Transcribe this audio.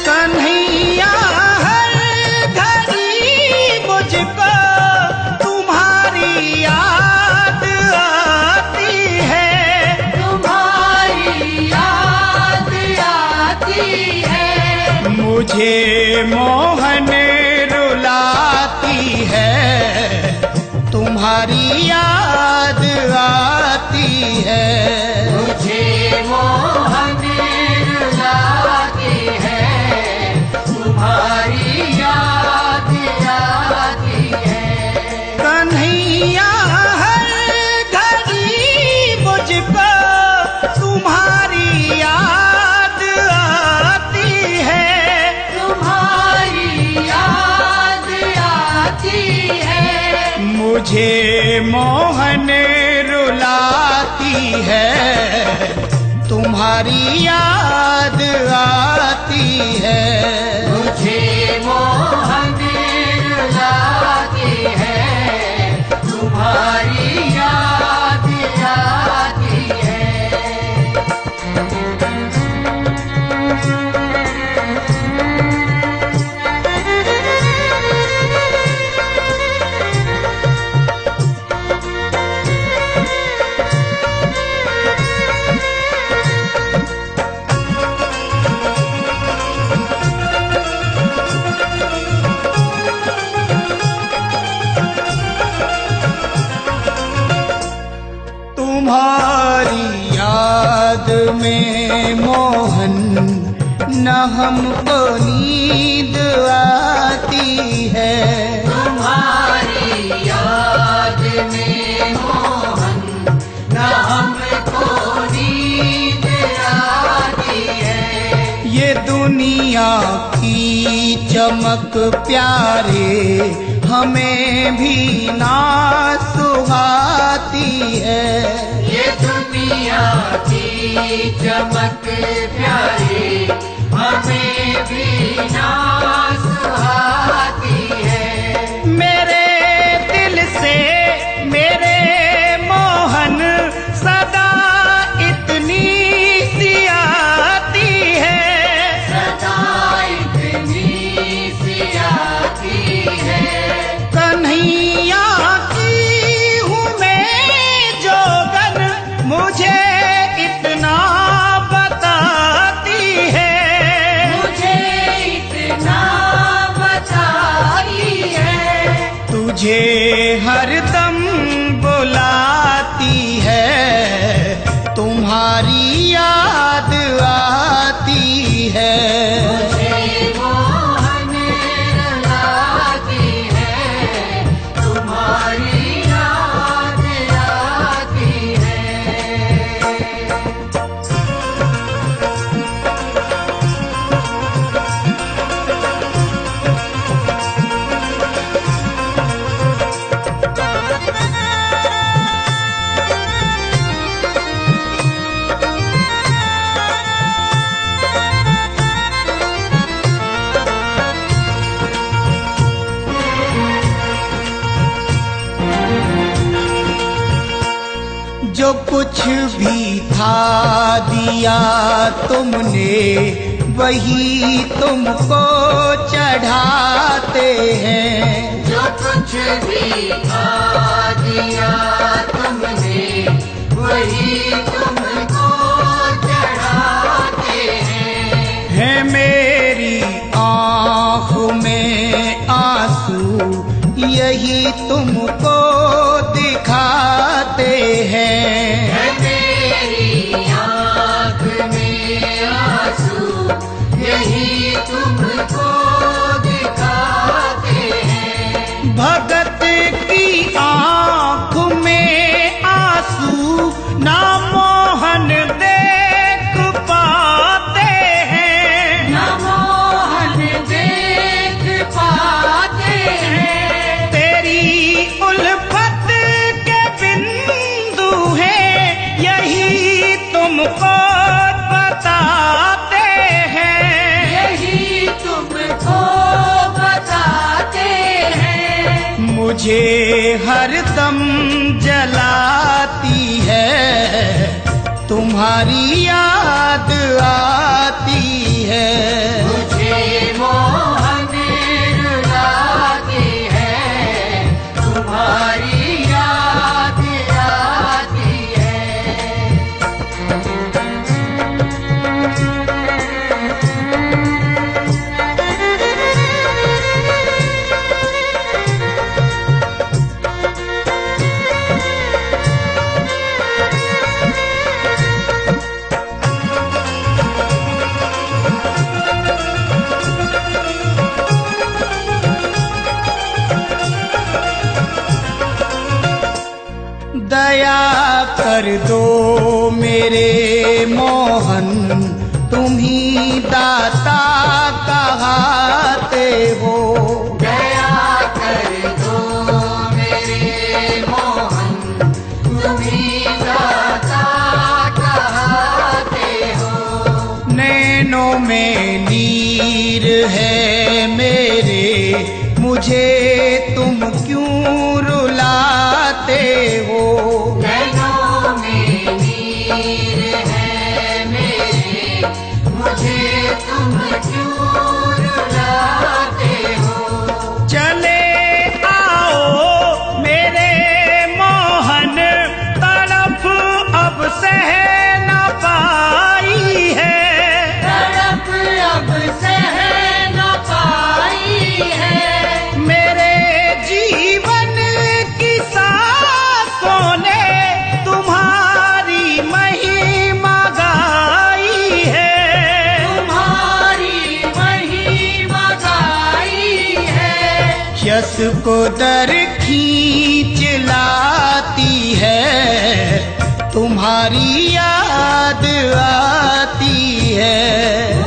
कन्हैया हर घड़ी मुझको तुम्हारी याद आती है, तुम्हारी याद आती है। मुझे मोहन रुलाती है, तुम्हारी याद आती है। मुझे मोहन रुलाती है, तुम्हारी याद आती है। कन्हैया हर घड़ी मुझको तुम्हारी याद आती है, तुम्हारी याद आती है। मुझे मोहन रुलाती है, तुम्हारी याद आती है। मुझे मोहन रुलाती है, तुम्हारी याद आती है। तुम्हारी याद में मोहन न हमको नींद आती है, तुम्हारी याद में मोहन न हमको नींद आती है। ये दुनिया की चमक प्यारे हमें भी ना सुहाती है, ये दुनिया की चमक प्यारी हमें भी ना सुहाती है। मेरे दिल से मेरे मोहन सदा इतनी सी आती है, सदा इतनी सी आती है। कन्हैया की हूँ मैं जोगन, मुझे इतना बताती है, मुझे इतना बताती है। तुझे हरदम बुलाती है, तुम्हारी याद आती है। मुझे मोहन रुलाती है, तुम्हारी याद आती है। जो कुछ भी था दिया तुमने, वही तुमको चढ़ाते हैं, जो कुछ भी खा दिया तुमने, वही तुमको चढ़ाते हैं। है मेरी आँख में आंसू, यही तुमको दिखाते हैं, है मेरी आँख में आंसू, यही तुमको दिखाते हैं। भगत की आँख मुझे हरदम जलाती है, तुम्हारी याद आती है। मुझे मोहन रुलाती है, तुम्हारी याद आती है। दया कर दो मेरे मोहन, तुम ही दाता कहाते हो। दया कर दो मेरे मोहन, तुम ही दाता कहते हो। नैनों में नीर है मेरे, मुझे तुम क्यों रुलाते हो। नैनों में नीर है मेरे, मुझे तुम क्यों रुलाते हो। चले आओ मेरे मोहन, तड़प अब सह न पाई है। तड़प अब सह न पाई है। मेरे जीवन की सांसों ने तुम्हारी महिमा गाई है। तुम्हारी महिमा गाई है। यस को दर खींच लाती है, तुम्हारी याद आती है।